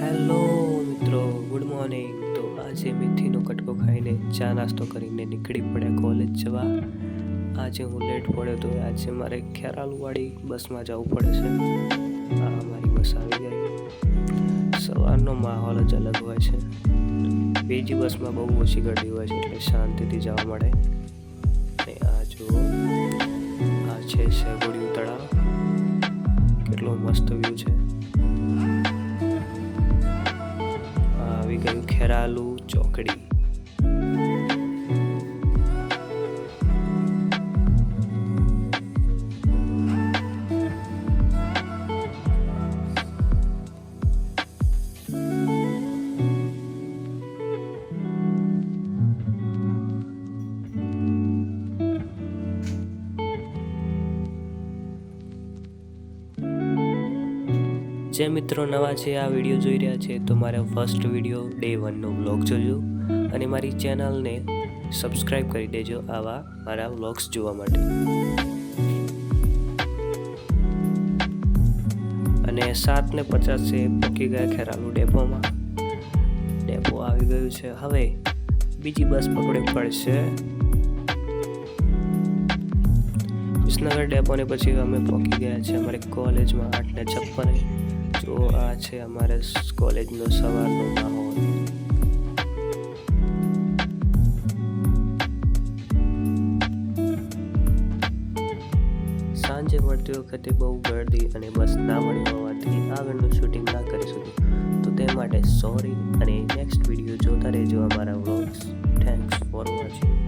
Hello મિત્રો, good morning. તો આજે મેથીનો કટકો ખાઈને ચા નાસ્તો કરીને નીકળી પડ્યા કોલેજ જવા. આજે હું લેટ પડ્યો તો આજે મારે ખેરાલુવાળી બસમાં જવું પડે છે. આ મારી બસ આવી ગઈ. સવારનો માહોલ જ અલગ હોય છે. બીજી બસમાં બહુ ઓછી ગરદી હોય છે એટલે શાંતિથી જવા મળે. અને આ જુઓ, આ છે શેગોડિયું તળાવ. કેટલો મસ્ત વ્યૂ છે. આવી ગયું ખેરાલુ ચોકડી. જે મિત્રો નવા છે આ વિડીયો જોઈ રહ્યા છે તો મારા ફર્સ્ટ વિડીયો ડે 1નો વ્લોગ જોજો અને મારી ચેનલને સબસ્ક્રાઈબ કરી દેજો આવા મારા વ્લોગ્સ જોવા માટે. અને 7:50 પહોંચી ગયા ખેરાલુ ડેપોમાં. ડેપો આવી ગયું છે. હવે બીજી બસ પકડવી પડશે. વિસનગર ડેપોને પછી અમે પહોંચી ગયા છે અમારી કોલેજમાં 8:56. તો આ છે અમારે કોલેજનો સવારનો માહોલ. સાંજે મળતી વખતે બહુ ગરદી અને બસ ના મળી હોવાથી આગળનું શૂટિંગ ના કરી શક્યું. તો તે માટે સોરી અને નેક્સ્ટ વિડીયો જોતા રહેજો અમારા વ્લોગ્સ. Thanks for watching.